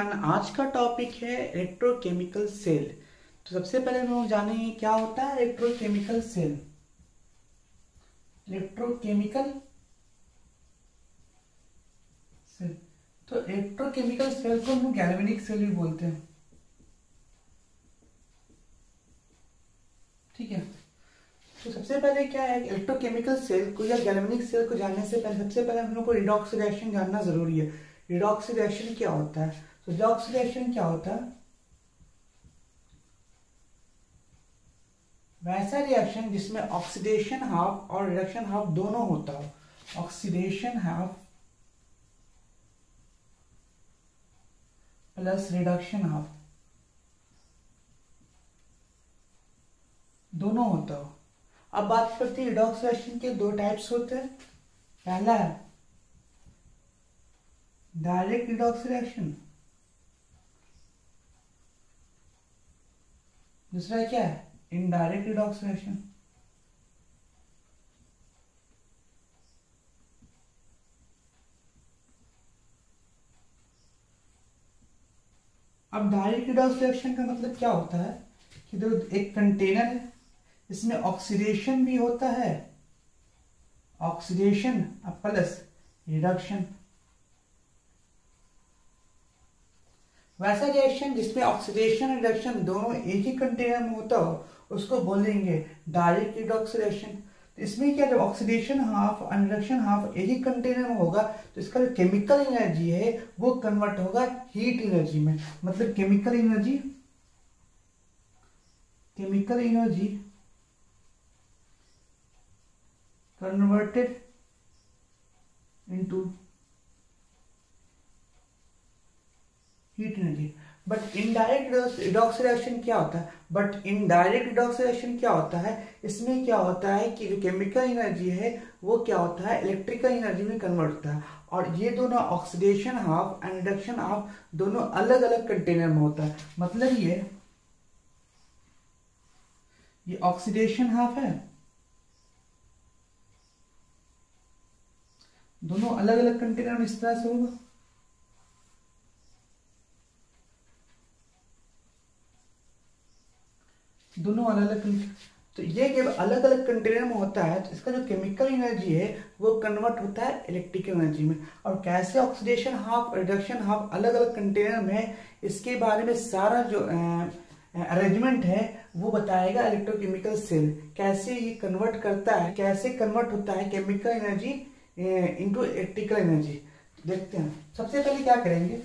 Everyone, आज का topic है इलेक्ट्रोकेमिकल सेल। तो सबसे पहले हम लोग जानेंगे क्या होता है इलेक्ट्रोकेमिकल सेल। इलेक्ट्रोकेमिकल सेल, तो इलेक्ट्रोकेमिकल सेल को हम गैल्वेनिक सेल भी बोलते हैं। ठीक है, तो सबसे पहले क्या है इलेक्ट्रोकेमिकल सेल को या गैल्वेनिक सेल को जानने से पहले सबसे पहले हम लोग को रिडॉक्स रिएक्शन जानना जरूरी है। रिडॉक्स रिएक्शन क्या होता है? तो रिडॉक्स रिएक्शन क्या होता है? वैसा रिएक्शन जिसमें ऑक्सीडेशन हाफ और रिडक्शन हाफ दोनों होता हो। Oxidation half plus reduction half दोनों होता हो। अब बात करते हैं रिडॉक्स रिएक्शन के दो टाइप्स होते हैं। पहला है डायरेक्ट रिडॉक्स रिएक्शन, दूसरा क्या है इनडायरेक्ट रिडॉक्स रिएक्शन। अब डायरेक्ट रिडॉक्स रिएक्शन का मतलब क्या होता है कि जो एक कंटेनर है इसमें ऑक्सीडेशन भी होता है, ऑक्सीडेशन प्लस रिडक्शन। वैसा रिएक्शन जिसमें ऑक्सीडेशन और रिडक्शन दोनों एक ही कंटेनर में होता हो उसको बोलेंगे डायरेक्ट रिडॉक्स रिएक्शन। तो इसमें क्या जब ऑक्सीडेशन हाफ और रिडक्शन हाफ एक ही कंटेनर में होगा तो इसका जो केमिकल एनर्जी है वो कन्वर्ट होगा हीट एनर्जी में। मतलब chemical energy converted into heat energy. But indirect redox reaction क्या होता है? इसमें क्या होता है कि जो केमिकल एनर्जी है वो क्या होता है इलेक्ट्रिकल एनर्जी में कन्वर्ट होता है। और ये दोनों oxidation half and reduction half दोनों अलग अलग कंटेनर में होता है। मतलब ये ऑक्सीडेशन हाफ है, दोनों अलग अलग कंटेनर में इस तरह से होगा। दोनों अलग अलग, तो ये जब अलग अलग कंटेनर में होता है तो इसका जो केमिकल एनर्जी है वो कन्वर्ट होता है इलेक्ट्रिकल एनर्जी में। और कैसे ऑक्सीडेशन हाफ और रिडक्शन हाफ अलग अलग कंटेनर में है इसके बारे में सारा जो अरेंजमेंट है वो बताएगा इलेक्ट्रोकेमिकल सेल। कैसे ये कन्वर्ट करता है, कैसे कन्वर्ट होता है chemical energy into electrical energy, देखते हैं। सबसे पहले क्या करेंगे,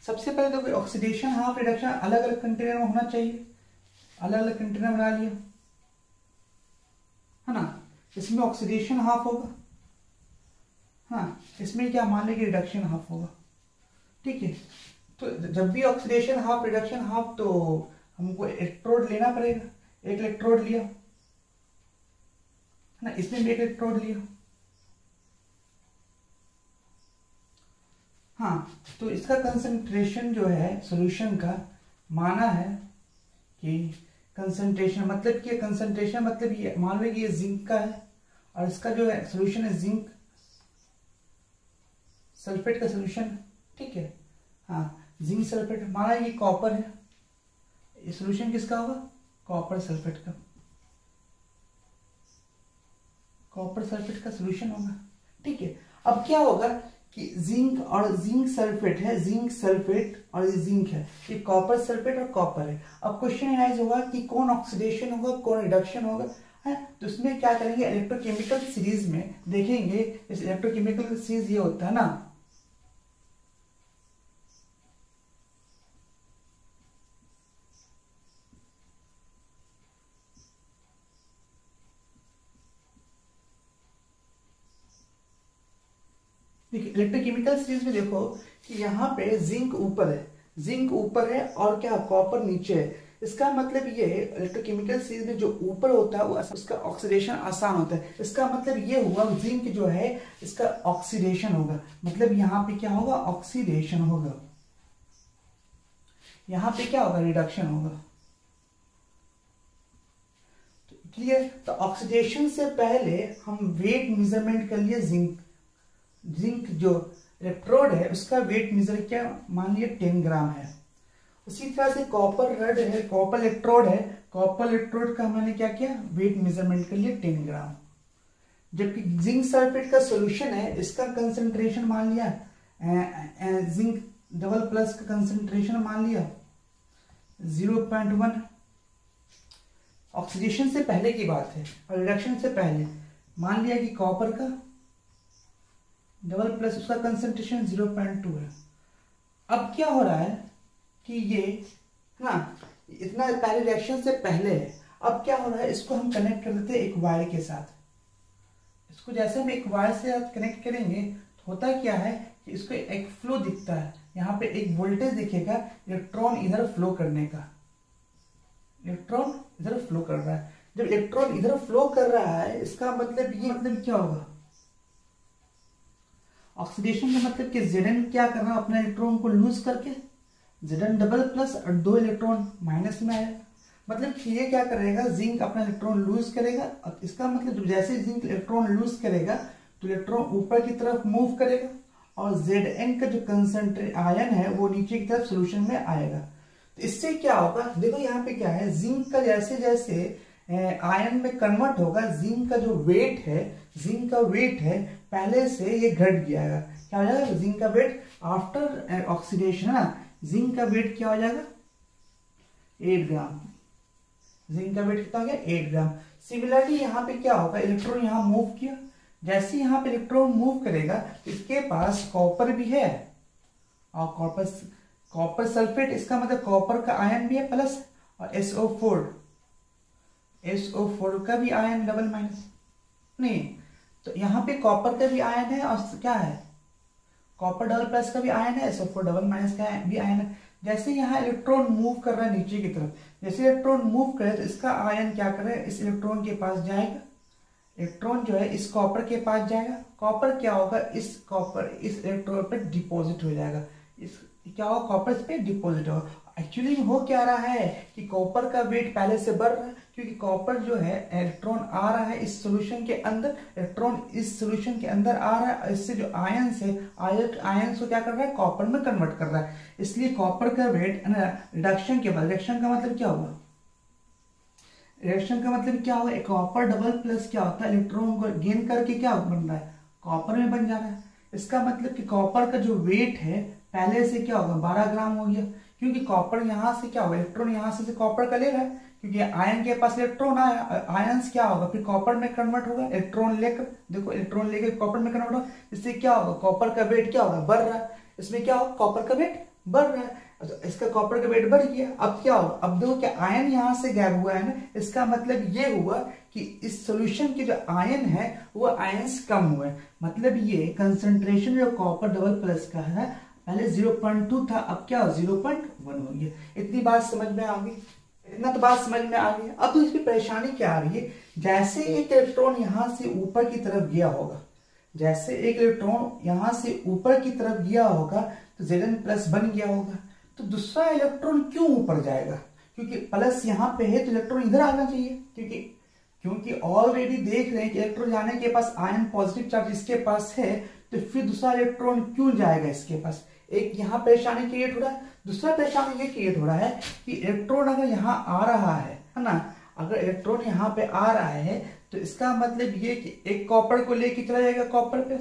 सबसे पहले तो ऑक्सीडेशन हाफ रिडक्शन अलग अलग कंटेनर में होना चाहिए। अलग अलग कंटेनर बना लिया है ना। इसमें ऑक्सीडेशन हाफ होगा, हाँ इसमें क्या मान लेंगे रिडक्शन हाफ होगा। ठीक है, तो जब भी ऑक्सीडेशन हाफ रिडक्शन हाफ तो हमको इलेक्ट्रोड लेना पड़ेगा। एक इलेक्ट्रोड लिया है ना, इसमें भी एक इलेक्ट्रोड लिया। हाँ, तो इसका कंसंट्रेशन जो है सॉल्यूशन का माना है कि कंसंट्रेशन मतलब ये मान लो कि ये जिंक का है और इसका जो है सॉल्यूशन है जिंक सल्फेट का सॉल्यूशन। ठीक है, हाँ जिंक सल्फेट। माना ये कॉपर है, ये सॉल्यूशन किसका होगा कॉपर सल्फेट का, कॉपर सल्फेट का सॉल्यूशन होगा। ठीक है, अब क्या होगा कि जिंक और जिंक सल्फेट है, जिंक सल्फेट और ये जिंक है, ये कॉपर सल्फेट और कॉपर है। अब क्वेश्चन एनालाइज होगा कि कौन ऑक्सीडेशन होगा कौन रिडक्शन होगा है। तो उसमें क्या करेंगे इलेक्ट्रोकेमिकल सीरीज में देखेंगे। इस इलेक्ट्रोकेमिकल सीरीज ये होता है ना, देखिए इलेक्ट्रोकेमिकल सीरीज में देखो कि यहाँ पे जिंक ऊपर है और क्या कॉपर नीचे है। इसका मतलब ये इलेक्ट्रोकेमिकल सीरीज में जो ऊपर होता है वो उसका ऑक्सीडेशन आसान होता है। इसका मतलब ये हुआ जिंक जो है इसका ऑक्सीडेशन होगा। मतलब यहाँ पे क्या होगा ऑक्सीडेशन होगा, यहाँ पे क्या होगा रिडक्शन होगा। क्लियर। तो ऑक्सीडेशन से पहले हम वेट मेजरमेंट कर लिए जिंक, जिंक जो इलेक्ट्रोड है उसका वेट मेजर क्या मान लिया 10 ग्राम है। उसी तरह से कॉपर रड है, कॉपर इलेक्ट्रोड है, कॉपर इलेक्ट्रोड का मैंने क्या किया वेट मेजरमेंट कर लिया 10 ग्राम। जबकि जिंक सल्फेट का सॉल्यूशन है इसका कंसंट्रेशन मान लिया जिंक डबल प्लस का कंसंट्रेशन मान लिया 0.1। ऑक्सीडेशन से पहले की बात है और रिडक्शन से पहले मान लिया कि कॉपर का डबल प्लस उसका कंसंट्रेशन 0.2 है। अब क्या हो रहा है कि ये ना इतना पहले रिएक्शन से पहले है, अब क्या हो रहा है इसको हम कनेक्ट कर देते हैं एक वायर के साथ। इसको जैसे हम एक वायर से कनेक्ट करेंगे तो होता क्या है कि इसको एक फ्लो दिखता है, यहाँ पे एक वोल्टेज दिखेगा इलेक्ट्रॉन इधर फ्लो करने का, इलेक्ट्रॉन इधर फ्लो कर रहा है। जब इलेक्ट्रॉन इधर फ्लो कर रहा है इसका मतलब ये मतलब क्या होगा, ऑक्सीडेशन का मतलब कि Zn क्या कर रहा है अपने इलेक्ट्रॉन को लूज करके Zn डबल प्लस और 2 इलेक्ट्रॉन माइनस में आएगा। मतलब कि ये क्या करेगा जिंक अपना इलेक्ट्रॉन लूज करेगा और इसका मतलब जैसे जिंक इलेक्ट्रॉन लूज करेगा तो इलेक्ट्रॉन ऊपर की तरफ मूव करेगा और Zn का जो कंसंट्रेट आयन है वो नीचे की तरफ सोल्यूशन में आएगा। तो इससे क्या होगा, देखो यहाँ पे क्या है, जिंक का जैसे जैसे आयन में कन्वर्ट होगा जिंक का जो वेट है, जिंक का वेट है पहले से ये घट जाएगा। क्या हो जाएगा, जिंक का वेट आफ्टर ऑक्सीडेशन है ना, जिंक का वेट क्या हो जाएगा 8 ग्राम। जिंक का वेट कितना हो गया 8 ग्राम। सिमिलरली यहाँ पे क्या होगा, इलेक्ट्रॉन यहाँ मूव किया, जैसे यहाँ पे इलेक्ट्रॉन मूव करेगा इसके पास कॉपर भी है और कॉपर सल्फेट, इसका मतलब कॉपर का आयन भी है प्लस और SO4 का भी आयन डबल माइनस नहीं, तो यहाँ पे कॉपर का भी आयन है और क्या है कॉपर डबल प्लस का भी आयन है, SO4 डबल माइनस का भी आयन है। जैसे यहाँ इलेक्ट्रॉन मूव कर रहा है नीचे की तरफ, जैसे इलेक्ट्रॉन मूव करे तो इसका आयन क्या करे इस इलेक्ट्रॉन के पास जाएगा, इलेक्ट्रॉन जो है इस कॉपर के पास जाएगा, कॉपर क्या होगा इस इलेक्ट्रॉन पर डिपॉजिट हो जाएगा, इस क्या होगा कॉपर इस पे डिपॉजिट होगा। एक्चुअली हो क्या रहा है कि कॉपर का वेट पहले से बढ़ रहा है क्योंकि कॉपर जो है इलेक्ट्रॉन आ रहा है इस सॉल्यूशन के अंदर, इलेक्ट्रॉन इस सॉल्यूशन के अंदर आ रहा है, इससे जो आयंस है आयंस को क्या कर रहा है कॉपर में कन्वर्ट कर रहा है, इसलिए कॉपर का वेट रिडक्शन के बाद, रिडक्शन का मतलब क्या हुआ, रिएक्शन का मतलब क्या होगा, कॉपर डबल प्लस क्या होता है इलेक्ट्रॉन को गेन करके क्या बन रहा है कॉपर में बन जा रहा है। इसका मतलब कि कॉपर का जो वेट है पहले से क्या होगा 12 ग्राम हो गया, क्योंकि कॉपर यहाँ से क्या होगा इलेक्ट्रॉन यहाँ से कॉपर का ले रहा है, क्योंकि आयन के पास इलेक्ट्रॉन आया, आयंस क्या होगा फिर कॉपर में कन्वर्ट होगा, इलेक्ट्रॉन लेकर देखो इलेक्ट्रॉन लेकर कॉपर में कन्वर्ट होगा, इससे क्या होगा कॉपर का वेट क्या होगा बढ़ रहा है, इसमें क्या होगा कॉपर का वेट बढ़ रहा है, इसका कॉपर का वेट बढ़ गया। अब क्या होगा, अब देखो क्या आयन यहाँ से गैप हुआ है ना, इसका मतलब ये हुआ कि इस सॉल्यूशन के जो आयन है वो आयंस कम हुए, मतलब ये कंसंट्रेशन जो कॉपर डबल प्लस का है पहले 0.2 था अब क्या 0.1 हो गया। इतनी बात समझ में आ गई, इतना तो बात समझ में आ गई। अब तो इसमें परेशानी क्या आ रही है, जैसे एक इलेक्ट्रॉन यहाँ से ऊपर की तरफ गया होगा, जैसे एक इलेक्ट्रॉन यहाँ से ऊपर की तरफ गया होगा तो Zn प्लस बन गया होगा, तो दूसरा इलेक्ट्रॉन क्यों ऊपर जाएगा, क्योंकि प्लस यहाँ पे है तो इलेक्ट्रॉन इधर आना चाहिए, क्योंकि ऑलरेडी देख रहे हैं कि इलेक्ट्रॉन जाने के पास आयन पॉजिटिव चार्ज इसके पास है, तो फिर दूसरा इलेक्ट्रॉन क्यों जाएगा इसके पास। एक यहाँ परेशानी क्रिएट हो रहा है, दूसरा परेशानी ये क्रिएट हो रहा है कि इलेक्ट्रॉन अगर यहाँ आ रहा है ना, अगर इलेक्ट्रॉन यहाँ पे आ रहा है तो इसका मतलब ये कि एक कॉपर को लेके चला जाएगा कॉपर पे,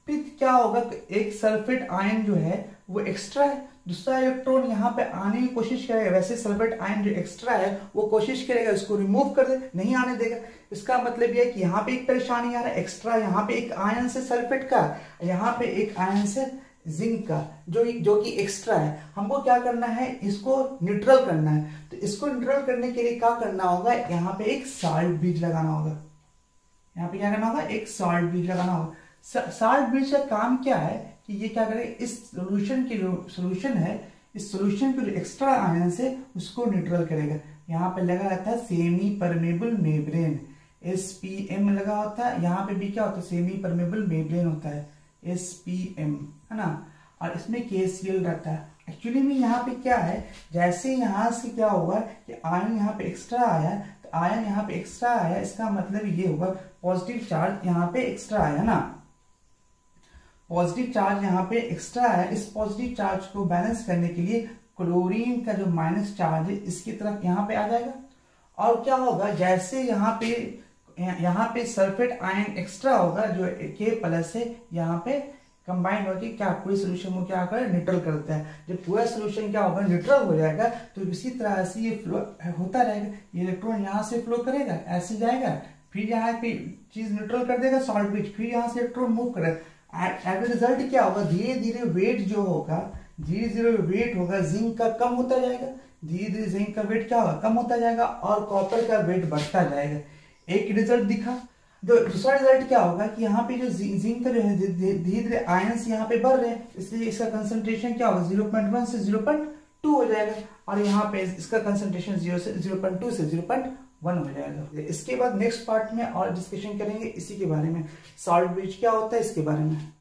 फिर क्या होगा एक सल्फेट आयन जो है वो एक्स्ट्रा है, दूसरा इलेक्ट्रॉन यहाँ पे आने की कोशिश करेगा, वैसे सल्फेट आयन जो एक्स्ट्रा है वो कोशिश करेगा इसको रिमूव कर दे, नहीं आने देगा। इसका मतलब ये कि यहाँ पे एक परेशानी आ रहा है एक्स्ट्रा, यहाँ पे एक आयन से सल्फेट का, यहाँ पे एक आयन से जिंक का जो कि एक्स्ट्रा है, हमको क्या करना है इसको न्यूट्रल करना है। तो इसको न्यूट्रल करने के लिए क्या करना होगा, यहाँ पे एक साल्ट ब्रिज लगाना होगा, यहाँ पे क्या करना होगा एक साल्ट ब्रिज लगाना होगा। साल्ट ब्रिज का काम क्या है कि ये क्या करे इस सोल्यूशन की जो सोल्यूशन है, इस सोल्यूशन के जो एक्स्ट्रा आयंस है उसको न्यूट्रल करेगा। यहाँ पे लगा रहता है सेमी परमेबल मेम्ब्रेन, SPM लगा होता है, यहाँ पे भी क्या होता है सेमी परमेबल मेम्ब्रेन होता है SPM, है ना, और इसमें KCl रहता है। एक्चुअली में यहाँ पे क्या है, जैसे यहाँ से क्या हुआ कि आयन यहाँ पे एक्स्ट्रा आया, तो आयन यहाँ पे एक्स्ट्रा आया, इसका मतलब ये हुआ पॉजिटिव चार्ज यहाँ पे एक्स्ट्रा आया ना, पॉजिटिव चार्ज यहाँ पे एक्स्ट्रा है, इस पॉजिटिव चार्ज को बैलेंस करने के लिए क्लोरीन का जो माइनस चार्ज है इसकी तरफ यहाँ पे आ जाएगा। और क्या होगा, जैसे यहाँ पे सल्फेट आयन एक्स्ट्रा होगा जो K+ है, यहाँ पे कंबाइंड होकर क्या पूरे सोल्यूशन को क्या कर न्यूट्रल करता है। जब पूरा सोल्यूशन क्या होगा न्यूट्रल हो जाएगा तो इसी तरह से ये फ्लो होता रहेगा। ये इलेक्ट्रॉन यहाँ से फ्लो करेगा, ऐसे जाएगा, फिर यहाँ पे चीज न्यूट्रल कर देगा सॉल्ट ब्रिज, फिर यहाँ से इलेक्ट्रॉन मूव करेगा। एज रिजल्ट क्या होगा, धीरे धीरे वेट जो होगा, धीरे धीरे वेट होगा जिंक का कम होता जाएगा, धीरे धीरे जिंक का वेट क्या होगा कम होता जाएगा और कॉपर का वेट बढ़ता जाएगा। एक रिजल्ट दिखा। दूसरा रिजल्ट क्या होगा कि यहाँ पे जो जिंक का जो है धीरे धीरे आयंस यहाँ पे बढ़ रहे हैं, इसलिए इसका कंसंट्रेशन क्या होगा 0.1 से 0.2 हो जाएगा और यहाँ पे इसका कंसंट्रेशन 0.2 से 0.1 हो जाएगा। इसके बाद नेक्स्ट पार्ट में और डिस्कशन करेंगे इसी के बारे में, सॉल्ट ब्रिज क्या होता है इसके बारे में।